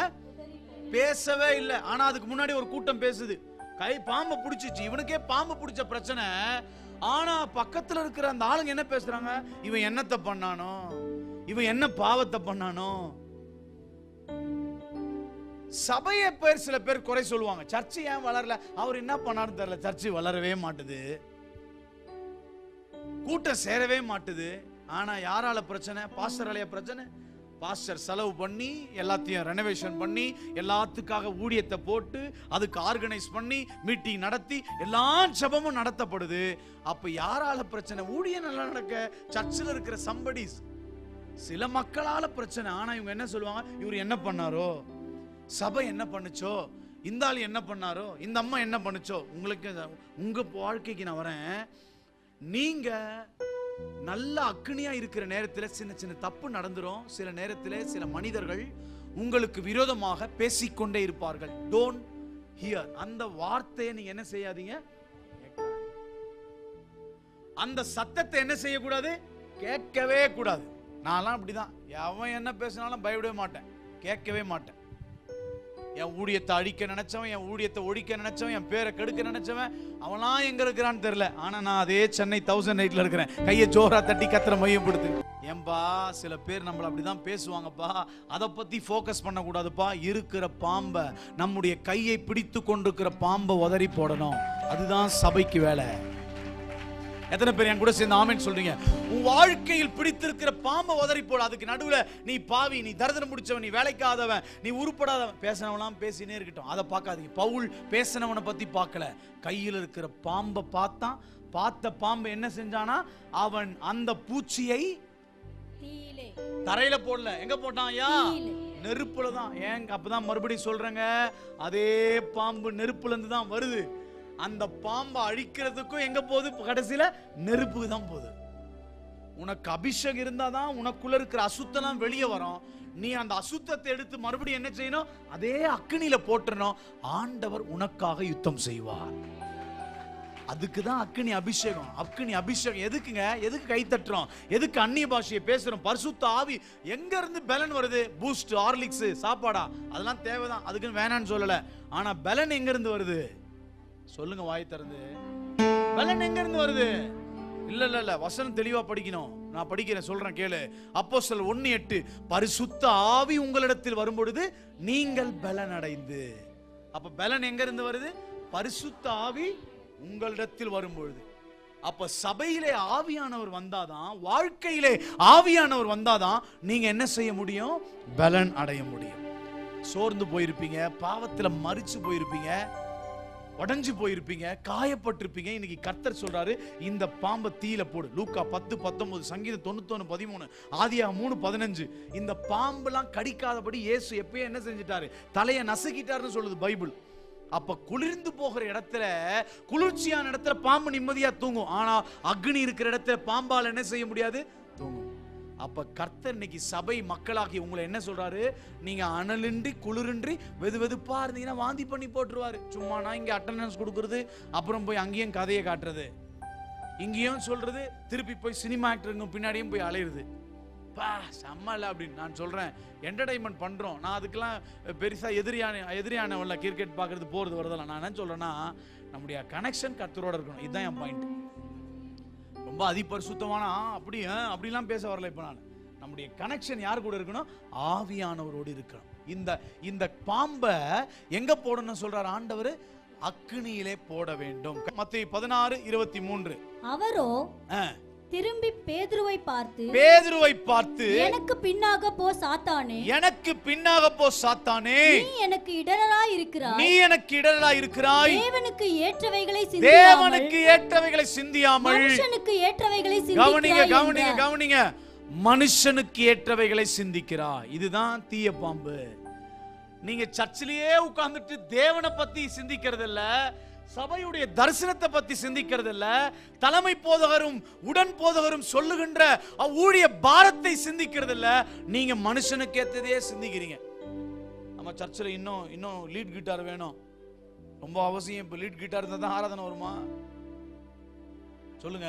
பேசவே இல்லை. ஆனா அதுக்கு முன்னாடி ஒரு கூட்டம் பேசுது, கை பாம்பை பிடிச்சிச்சு, இவனுக்கே பாம்பு பிடிச்ச பிரச்சனை. ஆனா பக்கத்துல இருக்கிற அந்த ஆளுங்க என்ன பேசுறாங்க? இவன் என்னத்தை பண்ணானோ, இவன் என்ன பாவத்தை பண்ணானோ. சபையை பேர் சில பேர் குறை சொல்லுவாங்க, சர்ச்சு ஏன் வளரல, அவர் என்ன பண்ணாருன்னு தெரியல, சர்ச்சு வளரவே மாட்டுது, கூட்டம் சேரவே மாட்டுது. ஆனா யாரால பிரச்சனை? பாஸ்டரால பிரச்சனை. பாஸ்டர் செலவு பண்ணி எல்லாத்தையும் ரெனோவேஷன் பண்ணி எல்லாத்துக்காக ஊழியத்தை போட்டு அதுக்கு ஆர்கனைஸ் பண்ணி மீட்டிங் நடத்தி எல்லா ஜெபமும் நடத்தப்படுது. அப்ப யாரால பிரச்சனை? ஊழியம் நல்லா நடக்க சர்ச்சில் இருக்கிற சம்படிஸ், சில மக்களால பிரச்சனை. ஆனா இவங்க என்ன சொல்லுவாங்க? இவர் என்ன பண்ணாரோ, சபை என்ன பண்ணுச்சோ, இந்த ஆள் என்ன பண்ணாரோ, இந்த அம்மா என்ன பண்ணுச்சோ. உங்களுக்கு உங்க வாழ்க்கைக்கு நான் வரேன். நீங்க நல்ல அக்னியா இருக்கிற நேரத்தில் சின்ன சின்ன தப்பு நடந்துரும். சில நேரத்தில் சில மனிதர்கள் உங்களுக்கு விரோதமாக பேசிக்கொண்டே இருப்பார்கள். Don't here. அந்த வார்த்தையை நீங்க என்ன செய்யாதீங்க, அந்த சத்தத்தை என்ன செய்யக்கூடாது, கேட்கவே கூடாது. நான்லாம் அப்படிதான், அவன் என்ன பேசினாலும் பயப்படவே மாட்டேன், கேட்கவே மாட்டேன். என் ஊழியத்தை அழிக்க நினைச்சவன், என் ஊழியத்தை ஒழிக்க நினைச்சவன், என் பேரை கெடுக்க நினைச்சவன், அவன்லாம் எங்க இருக்கிறான்னு தெரியல. ஆனா நான் அதே சென்னை 1008 இருக்கிறேன். கையை ஜோரா தட்டி கத்திர மையப்படுத்து. ஏன்பா சில பேர் நம்மள அப்படிதான் பேசுவாங்கப்பா, அதை பத்தி போக்கஸ் பண்ண கூடாதுப்பா. இருக்கிற பாம்பை, நம்முடைய கையை பிடித்து கொண்டிருக்கிற பாம்பை உதறி போடணும். அதுதான் சபைக்கு வேலை. எத்தனை பேர் என் கூட சேர்ந்து ஆமென் சொல்றீங்க? உன் வாழ்க்கையில் பிடித்திருக்கிற பாம்பை உதறி போட. அதுக்கு நடுவுல நீ பாவி, நீ தரித்திரம் முடிச்சவன், நீ வேலைக்காதவன், நீ உருப்படாதவன், பேசினவனாம் பேசினே இருக்கட்டும், அதை பார்க்காதீங்க. பவுல் பேசினவனை பத்தி பார்க்கல, கையில் இருக்கிற பாம்பை பார்த்தான். பார்த்த பாம்பு என்ன செஞ்சானா, அவன் அந்த பூச்சியை தரையில போடல. எங்க போட்டான்? ஐயா, நெருப்புல தான். ஏங்க அப்பதான் மறுபடியும் சொல்றேங்க, அதே பாம்பு நெருப்புல இருந்து தான் வருது. அந்த பாம்பை அழிக்கிறதுக்கும் எங்க போகுது? கடைசியில நெருப்புக்கு தான் போகுது. உனக்கு அபிஷேகம் இருந்தாதான் உனக்குள்ள இருக்கிற அசுத்தம் வெளியே வரும். நீ அந்த அசுத்தத்தை எடுத்து மறுபடியும் என்ன செய்யணும்? அதே அக்கினியில போட்டுறணும். ஆண்டவர் உனக்காக யுத்தம் செய்வார். அதுக்குதான் அக்கினி அபிஷேகம். அக்கினி அபிஷேகம் எதுக்குங்க? எதுக்கு கை தட்டுறோம்? எதுக்கு அந்நிய பாஷையை பேசுறோம்? பரிசுத்த ஆவி எங்க இருந்து பலன் வருது? பூஸ்ட், ஹார்லிக்ஸ் சாப்பாடா அதெல்லாம் தேவைதான், அதுக்குன்னு வேணான்னு சொல்லல. ஆனா பலன் எங்க இருந்து வருது? சொல்லுங்க வாய் திறந்து. பலன் எங்க இருந்து வருது? இல்ல இல்ல இல்ல, வசனம் தெளிவா படிக்கணும். நான் படிக்கிறேன், சொல்றேன் கேளு. அப்போஸ்தலர் 1:8, பரிசுத்த ஆவி உங்களிடத்தில் வரும்பொழுது நீங்கள் பலன் அடைந்து. அப்ப பலன் எங்க இருந்து வருது? பரிசுத்த ஆவி உங்களிடத்தில் வரும்பொழுது. அப்ப சபையிலே ஆவியானவர் வந்தாதான், வாழ்க்கையிலே ஆவியானவர் வந்தாதான் நீங்க என்ன செய்ய முடியும்? பலன் அடைய முடியும். சோர்ந்து போயிருப்பீங்க, பாவத்துல மரிச்சு போயிருப்பீங்க, உடைஞ்சு போயிருப்பீங்க, காயப்பட்டிருப்பீங்க. இன்னைக்கு கர்த்தர் சொல்றாரு, இந்த பாம்பை தீயில போடு. லூக்கா 10:19, சங்கீதம் 91:13, ஆதியாகமம் 3:15. இந்த பாம்பெல்லாம் கடிக்காதபடி இயேசு எப்பயே என்ன செஞ்சிட்டாரு? தலையை நசுக்கிட்டாருன்னு சொல்லுது பைபிள். அப்ப குளிர்ந்து போகிற இடத்துல, குளிர்ச்சியான இடத்துல பாம்பு நிம்மதியா தூங்கும். ஆனா அக்னி இருக்கிற இடத்துல பாம்பால் என்ன செய்ய முடியாது? தூங்கும். அப்ப கர்த்தர் இன்னைக்கு சபை மக்களாகி உங்களை என்ன சொல்றாரு? நீங்க அனலின்றி குளிரின்றி வெது வெதுப்பா இருந்தீங்கன்னா வாந்தி பண்ணி போட்டுருவாரு. சும்மா நான் இங்க அட்டெண்டன்ஸ் கொடுக்கறது, அப்புறம் போய் அங்கேயும் கதையை காட்டுறது, இங்கேயும் சொல்றது, திருப்பி போய் சினிமா ஆக்டருங்க பின்னாடியும் போய் அலையுது. பா செம்மல அப்படின்னு நான் சொல்றேன். என்டர்டைன்மெண்ட் பண்றோம். நான் அதுக்கெல்லாம் பெருசா எதிரியான கிரிக்கெட் பார்க்கறது போறது வரதெல்லாம். நான் என்ன சொல்றேன்னா, நம்முடைய கனெக்ஷன் கர்த்தரோட இருக்கணும். இதுதான் என் பாயிண்ட். ரொம்ப அதிபரிசுத்தமான அப்படிலாம் பேச வரல. இப்ப நான் நம்முடைய கனெக்ஷன் யார் கூட இருக்கணும்? ஆவியானவரோடு இருக்கணும். இந்த பாம்பை எங்க போடணும் சொல்றாரு ஆண்டவர்? அக்கினியிலே போட வேண்டும். மத்தேயு 16:23. அவரோ திரும்பி பேதுருவை பார்த்து எனக்கு பின்னாக போ சாத்தானே, எனக்கு பின்னாக போ சாத்தானே, நீ எனக்கு இடரலாய் இருக்கிறாய், தேவனுக்கு ஏற்றவைகளை சிந்தியாமல் மனுஷனுக்கு ஏற்றவைகளை சிந்திக்கிறாய். கவனிங்க, மனுஷனுக்கு ஏற்றவைகளை சிந்திக்கிறாய். இதுதான் தீய பாம்பு. நீங்க சர்ச்சிலேயே உட்கார்ந்துட்டு தேவனை பத்தி சிந்திக்கிறது இல்ல, சபையுடைய தரிசனத்தை பத்தி சிந்திக்கிறது இல்ல, தலைமை போதகரும் உடன் போதகரும் சொல்லுகின்ற ஊழிய பாரத்தை சிந்திக்கிறது இல்ல, நீங்க மனுஷனுக்கு ஏற்றதையே சிந்திக்கிறீங்க. நம்ம சர்ச்சில் இன்னும் லீட் கிட்டார் வேணும், ரொம்ப அவசியம். இப்ப லீட் கிட்டார் இருந்தா தான் ஆராதனை வருமா? சொல்லுங்க.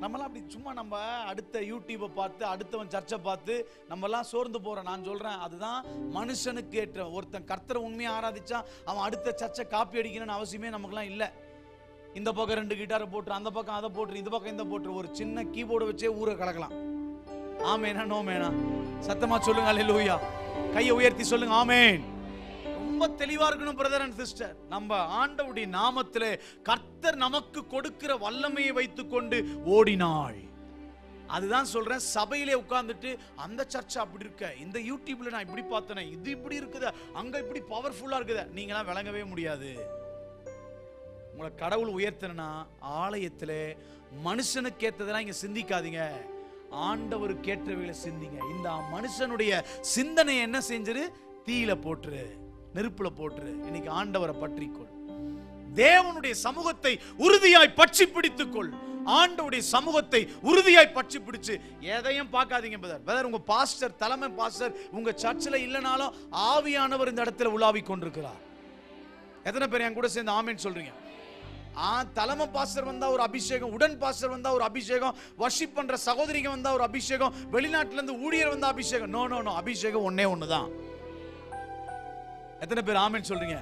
நம்மளாம் அப்படி சும்மா நம்ம அடுத்த யூடியூபை பார்த்து, அடுத்தவன் சர்ச்சை பார்த்து நம்மலாம் சோர்ந்து போறோம். நான் சொல்றேன், அதுதான் மனுஷனுக்கு ஏற்ற. ஒருத்தன் கர்த்தரை உண்மையா ஆராதிச்சா அவன் அடுத்த சர்ச்சை காப்பி அடிக்கணும்னு அவசியமே நமக்குலாம் இல்லை. இந்த பக்கம் 2 கிட்டாரை போட்டு, அந்த பக்கம் அதை போட்டு, இந்த பக்கம் இந்த போட்டு, ஒரு சின்ன கீபோர்டு வச்சே ஊரை கலக்கலாம். ஆமேனா நோமேனா? சத்தமா சொல்லுங்க அல்லேலூயா. கையை உயர்த்தி சொல்லுங்க ஆமேன். ரொம்ப தெளிவா இருக்கணும் பிரதர் அண்ட் சிஸ்டர். நம்ம ஆண்டவருடைய நாமத்திலே கர்த்தர் நமக்கு கொடுக்கிற வல்லமையை வைத்துக்கொண்டு ஓடினாள். அதுதான் சொல்றேன். சபையிலே உட்கார்ந்துட்டு அந்த சர்ச்சை அப்படி இருக்க, இந்த யூடியூப்ல நான் இப்படி பார்த்தேன், இது இப்படி இருக்குது, அங்க இப்படி பவர்ஃபுல்லா இருக்குது, நீங்களாம் விளங்கவே முடியாது. உங்களை கடவுள் உயர்த்தனா ஆலயத்திலே மனுஷனுக்கு ஏற்றதெல்லாம் இங்க சிந்திக்காதீங்க, ஆண்டவருக்கு ஏற்றவைகளை சிந்திங்க. இந்த மனுஷனுடைய சிந்தனை என்ன செஞ்சிரு? தீயில போட்டுரு, நெருப்புல போட்டுரு. இன்னைக்கு ஆண்டவரை பற்றிக்கொள், தேவனுடைய சமூகத்தை உறுதியாய் பற்றி பிடித்துக்கொள். ஆண்டவருடைய சமூகத்தை உறுதியாய் பற்றி பிடிச்சு எதையும் பார்க்காதீங்க பிரதர். உங்க பாஸ்டர், தலைமை பாஸ்டர் உங்க சர்ச்சில் இல்லைனாலும் ஆவியானவர் இந்த இடத்துல உலாவிக் கொண்டிருக்கிறார். எத்தனை பேர் என் கூட சேர்ந்து ஆமேன் சொல்றீங்க? தலைமை பாஸ்டர் வந்தா ஒரு அபிஷேகம், உடன் பாஸ்டர் வந்தா ஒரு அபிஷேகம், வர்ஷிப் பண்ற சகோதரிங்க வந்தா ஒரு அபிஷேகம், வெளிநாட்டுல இருந்து ஊழியர் வந்தா அபிஷேகம். நோ நோ நோ, அபிஷேகம் ஒன்னே ஒண்ணுதான். எத்தனை பேர் ஆமென் சொல்றீங்க?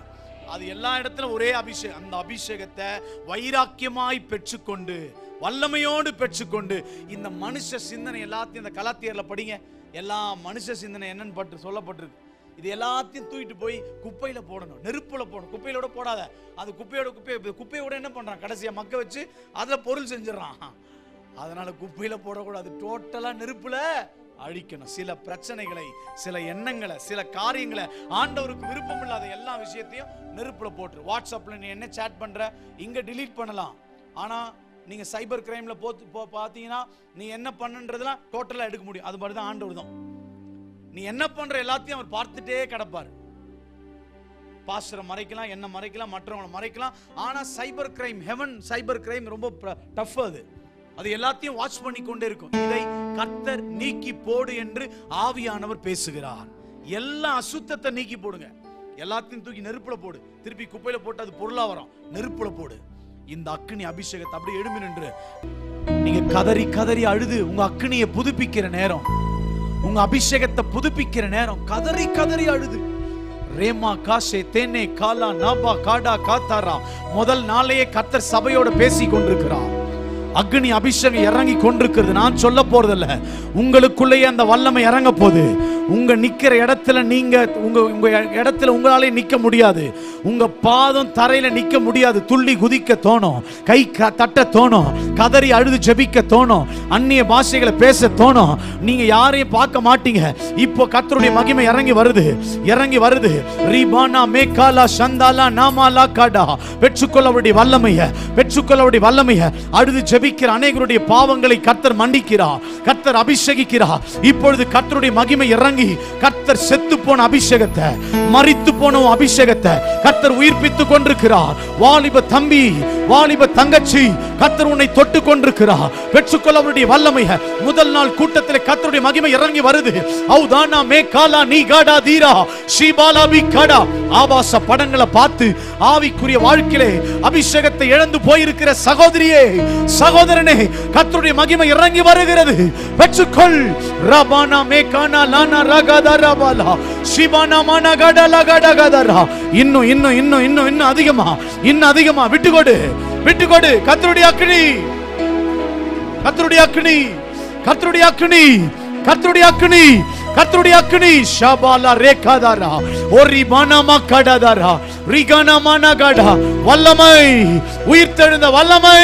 அது எல்லா இடத்துல ஒரே அபிஷேகம். அந்த அபிஷேகத்தை வைராக்கியமாய் பெற்றுக்கொண்டு, வல்லமையோடு பெற்றுக்கொண்டு, இந்த மனுஷ சிந்தனை எல்லாத்தையும் இந்த கலாத்தியர்ல படிங்க. எல்லா மனுஷ சிந்தனை என்னன்னு பட்டு சொல்லப்பட்டிருக்கு. இது எல்லாத்தையும் தூக்கிட்டு போய் குப்பையில போடணும், நெருப்புல போடணும். குப்பையிலோட போடாத. அது குப்பையோட என்ன பண்றான்? கடைசியா மக்க வச்சு அதுல பொருள் செஞ்சிடறான். அதனால குப்பையில போடக்கூடாது, டோட்டலா நெருப்புல அழிக்கணும். சில பிரச்சனைகளை, சில எண்ணங்களை, சில காரியங்களை, ஆண்டவருக்கு விருப்பம் இல்லாத எல்லா விஷயத்தையும் நெருப்புல போட்டு. வாட்ஸ்அப்ல நீ என்ன சேட் பண்ற இங்க டிலீட் பண்ணலாம். ஆனா நீங்க சைபர் கிரைம்ல பாத்தீங்கன்னா நீ என்ன பண்ணுன்றதெல்லாம் டோட்டலா எடுக்க முடியும். அது மாதிரிதான் ஆண்டவர் தான். நீ என்ன பண்ற எல்லாத்தையும் அவர் பார்த்துட்டே கிடப்பார். பாஸ்டரை மறைக்கலாம், என்ன மறைக்கலாம், மற்றவங்களை மறைக்கலாம். ஆனா cyber crime, heaven cyber crime ரொம்ப டஃப். அது அது எல்லாத்தையும் வாட்ச் பண்ணி கொண்டே இருக்கும். இதை கர்த்தர் நீக்கி போடு என்று ஆவியானவர் பேசுகிறார். எல்லா அசுத்தத்தை நீக்கி போடுங்க. எல்லாத்தையும் தூக்கி நெருப்புல போடு. திருப்பி குப்பையில போட்டு அது பொருளா வரும். நெருப்புல போடு. இந்த அக்கினி அபிஷேகத்தை அப்படியே எழுமி நின்று நீங்க கதறி கதறி அழுது உங்க அக்கினியை புதுப்பிக்கிற நேரம், உங்க அபிஷேகத்தை புதுப்பிக்கிற நேரம். கதறி கதறி அழுது ரேமா காஷே தேனே காலா நாபா காடா காத்தாரா. முதல் நாளையே கர்த்தர் சபையோட பேசி கொண்டிருக்கிறார். அக்னி அபிஷேகம் இறங்கி கொண்டிருக்கிறது. நான் சொல்ல போறதில்ல, உங்களுக்குள்ளேயே அந்த வல்லமை இறங்க போகுது. உங்க நிக்கிற இடத்துல நீங்க உங்க இடத்துல உங்களாலே நிக்க முடியாது. உங்க பாதம் தரையில நிக்க முடியாது. துள்ளி குதிக்க தோணும், கை தட்ட தோணும், கதறி அழுது ஜெபிக்க தோணும், அந்நிய பாஷைகளை பேச தோணும். நீங்க யாரையும் பார்க்க மாட்டீங்க. இப்போ கர்த்தருடைய மகிமை இறங்கி வருது, இறங்கி வருது. ரீபானா மேகாலா சந்தாலா நாமாலா காடா. பெற்றுக்கொள்ளவுடைய வல்லமைய, பெற்றுக்கொள்ளவுடைய வல்லமைய. அழுது ஜெபிக்கிற அநேகருடைய பாவங்களை கர்த்தர் மன்னிக்கிறார், கர்த்தர் அபிஷேகிக்கிறார். இப்பொழுது கர்த்தருடைய மகிமை இறங்கி கர்த்தர் செத்து போன அபிஷேகத்தை, மரித்து போன அபிஷேகத்தை கர்த்தர் உயிர்ப்பித்து கொண்டிருக்கிறார். வாலிப தம்பி, வாலிப தங்கச்சி, கர்த்தர் உன்னை தொட்டு கொண்டிருக்கிறார். பெற்றுக்கொள்ளவுடைய வல்லமைய. முதல் நாள் கூட்டத்தில் கர்த்தருடைய மகிமை இறங்கி வருது. ஔதானா மேகாலா நீ காடா தீரா ஷீபாலாபி காடா. ஆபாச படங்களை பார்த்து ஆவிக்குரிய வாழ்க்கையிலே அபிஷேகத்தை இழந்து போயிருக்கிற சகோதரியே, சகோதரனே, கர்த்தருடைய மகிமை இறங்கி வருகிறது. பெற்றுக்கொள். ரபானா மேகானா லானா ரகாதா ரபாலா ஷிபானா மானா காடா லகாடா கதரா. இன்னும் இன்னும் இன்னும் இன்னும் இன்னும் அதிகமா, இன்னும் அதிகமா விட்டுக்கொடு, விட்டுக்கொடு. கர்த்தருடைய அக்கினி, கர்த்தருடைய அக்கினி, கர்த்தருடைய அக்கினி, கர்த்தருடைய அக்கினி, கர்த்தருடைய அக்கினி. ஷபாலா ரேகாதாரா ஓரி மானாமா காடாதாரா ரிகானா மானா காடா. வல்லமை, உயிர்த்தெழுந்த வல்லமை.